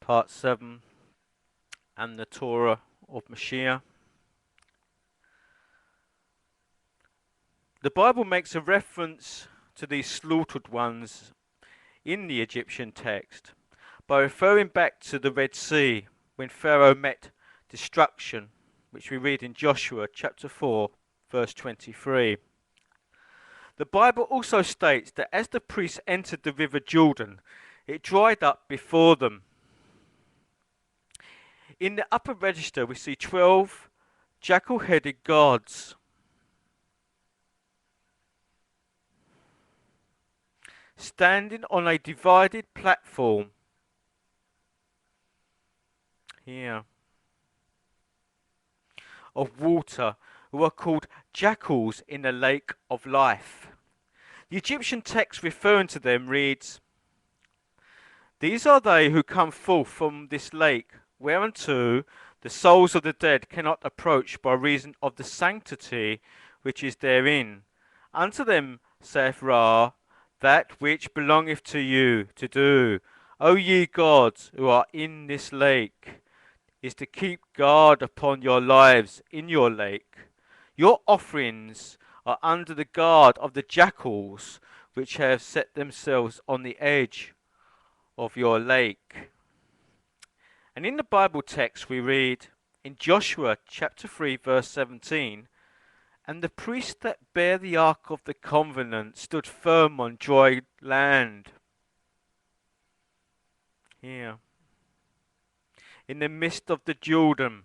Part 7, and the Torah of Mashiach. The Bible makes a reference to these slaughtered ones in the Egyptian text by referring back to the Red Sea when Pharaoh met destruction, which we read in Joshua chapter 4 verse 23. The Bible also states that as the priests entered the river Jordan, it dried up before them. In the upper register we see 12 jackal-headed gods. Standing on a divided platform here of water, who are called jackals in the lake of life. The Egyptian text referring to them reads, "These are they who come forth from this lake, whereunto the souls of the dead cannot approach by reason of the sanctity which is therein. Unto them saith Ra, that which belongeth to you to do, O ye gods who are in this lake, is to keep guard upon your lives in your lake. Your offerings are under the guard of the jackals, which have set themselves on the edge of your lake." And in the Bible text we read in Joshua chapter 3 verse 17, "And the priests that bear the ark of the covenant stood firm on dry land." Here, in the midst of the Jordan.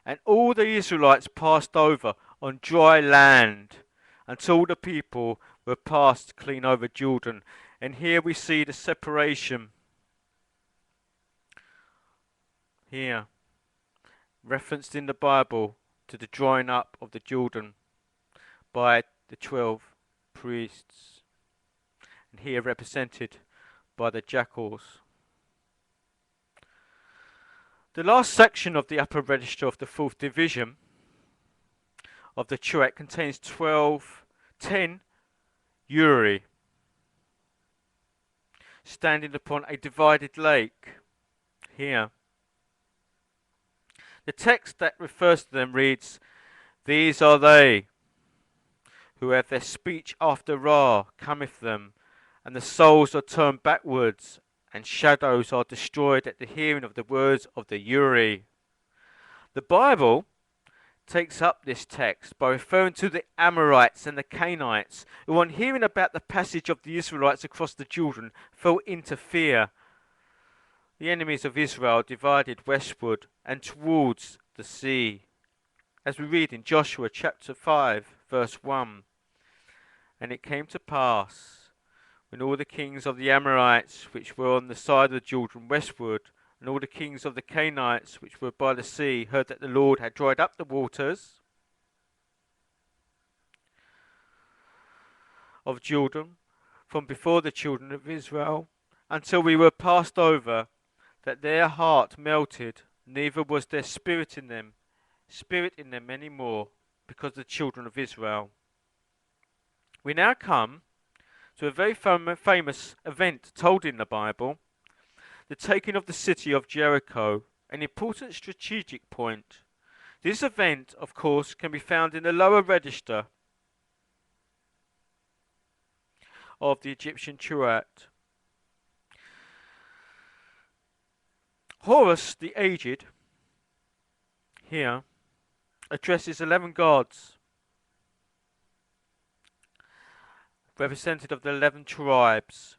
And all the Israelites passed over on dry land until the people were passed clean over Jordan. And here we see the separation. Here, referenced in the Bible to the drying up of the Jordan by the 12 priests. And here represented by the jackals. The last section of the upper register of the fourth division of the Torah contains 10 Uri standing upon a divided lake. Here, the text that refers to them reads, "These are they who have their speech after Ra cometh them, and the souls are turned backwards, and shadows are destroyed at the hearing of the words of the Uri." The Bible takes up this text by referring to the Amorites and the Canaanites, who on hearing about the passage of the Israelites across the Jordan fell into fear. The enemies of Israel divided westward and towards the sea, as we read in Joshua chapter 5 verse 1. "And it came to pass, when all the kings of the Amorites which were on the side of the Jordan westward, and all the kings of the Canaanites which were by the sea, heard that the Lord had dried up the waters of Jordan from before the children of Israel, until we were passed over, that their heart melted, neither was there spirit in them any more, because of the children of Israel." We now come to a very famous event told in the Bible, the taking of the city of Jericho, an important strategic point. This event, of course, can be found in the lower register of the Egyptian Torah. Horus the Aged here addresses 11 gods, representative of the 11 tribes.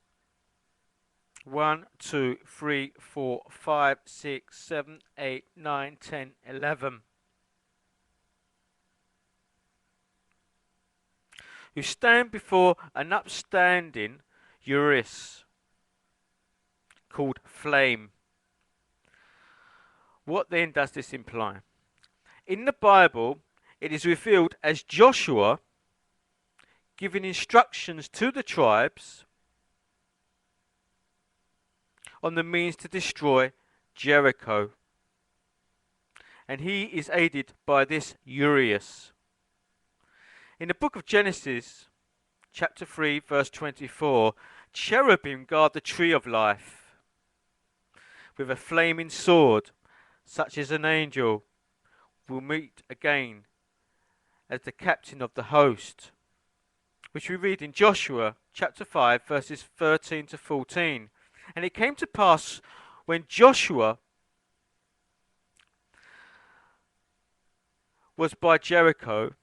1, 2, 3, 4, 5, 6, 7, 8, 9, 10, 11. Who stand before an upstanding Urius called Flame. What then does this imply? In the Bible, it is revealed as Joshua giving instructions to the tribes on the means to destroy Jericho. And he is aided by this Urius. In the book of Genesis, chapter 3, verse 24, cherubim guard the tree of life. with a flaming sword, such as an angel, will meet again as the captain of the host, which we read in Joshua chapter 5 verses 13 to 14. And it came to pass when Joshua was by Jericho,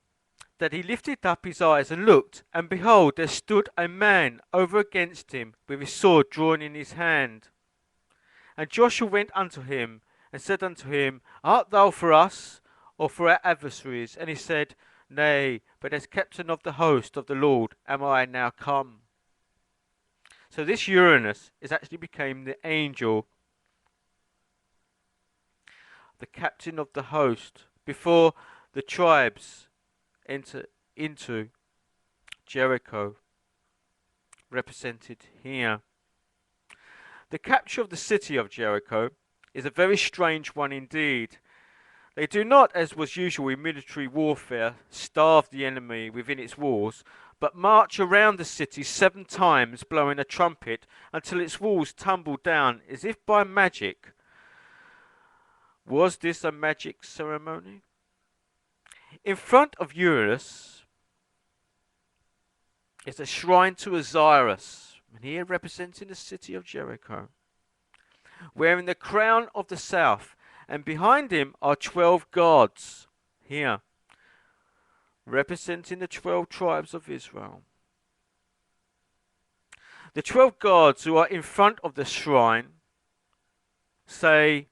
that he lifted up his eyes and looked, and behold, there stood a man over against him with his sword drawn in his hand. And Joshua went unto him, and said unto him, Art thou for us, or for our adversaries? And he said, Nay, but as captain of the host of the Lord am I now come. So this Uranus is actually became the angel, the captain of the host, before the tribes enter into Jericho, represented here. The capture of the city of Jericho is a very strange one indeed. They do not, as was usual in military warfare, starve the enemy within its walls, but march around the city 7 times, blowing a trumpet, until its walls tumble down as if by magic. Was this a magic ceremony? In front of Uranus is a shrine to Osiris, and here representing the city of Jericho, wearing the crown of the south, and behind him are 12 gods, here, representing the 12 tribes of Israel. The 12 gods who are in front of the shrine say,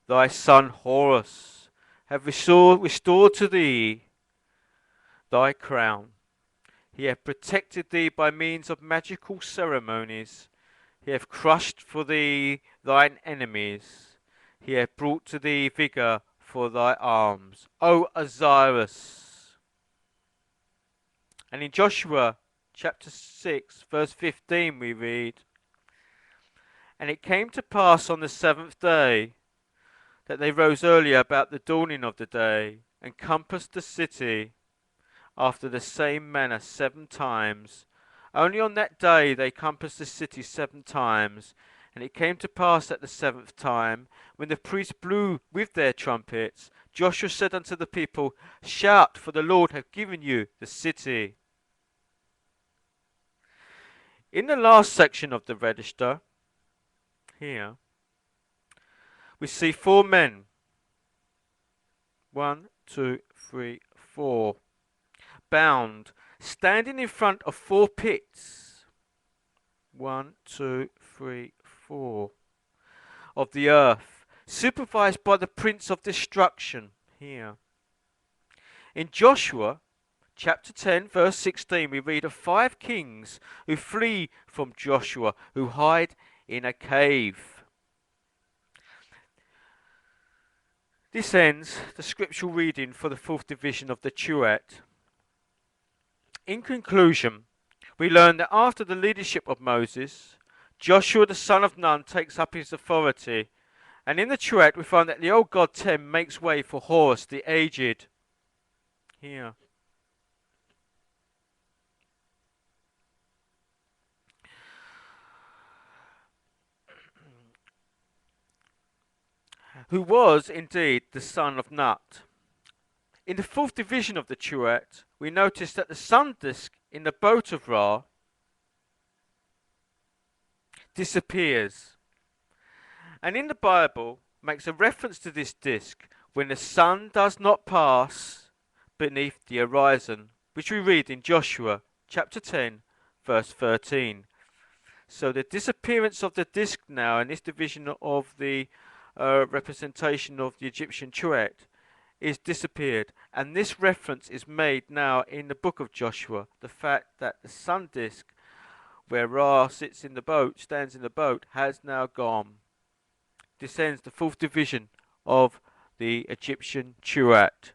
Thy son Horus have restored to thee thy crown. He hath protected thee by means of magical ceremonies. He hath crushed for thee thine enemies. He hath brought to thee vigour for thy arms, O Osiris. And in Joshua chapter 6 verse 15 we read, And it came to pass on the 7th day, that they rose early about the dawning of the day, and compassed the city after the same manner 7 times. Only on that day they compassed the city 7 times. And it came to pass at the 7th time, when the priests blew with their trumpets, Joshua said unto the people, Shout, for the Lord hath given you the city. In the last section of the register, here, we see 4 men. 1, 2, 3, 4. Bound, standing in front of 4 pits. 1, 2, 3, 4. Of the earth, supervised by the prince of destruction, here. In Joshua chapter 10 verse 16 we read of 5 kings who flee from Joshua, who hide in a cave. This ends the scriptural reading for the 4th division of the Tuat. In conclusion, we learn that after the leadership of Moses, Joshua the son of Nun takes up his authority, and in the Tuat we find that the old god Tem makes way for Horus the aged, here. Who was indeed the son of Nut. In the 4th division of the Tuat, we notice that the sun disk in the boat of Ra disappears. And in the Bible makes a reference to this disk when the sun does not pass beneath the horizon, which we read in Joshua chapter 10 verse 13. So the disappearance of the disk now in this division of the representation of the Egyptian Tuat is disappeared, and this reference is made now in the book of Joshua, the fact that the sun disk where Ra sits in the boat, stands in the boat, has now gone. This ends the 4th division of the Egyptian Tuat.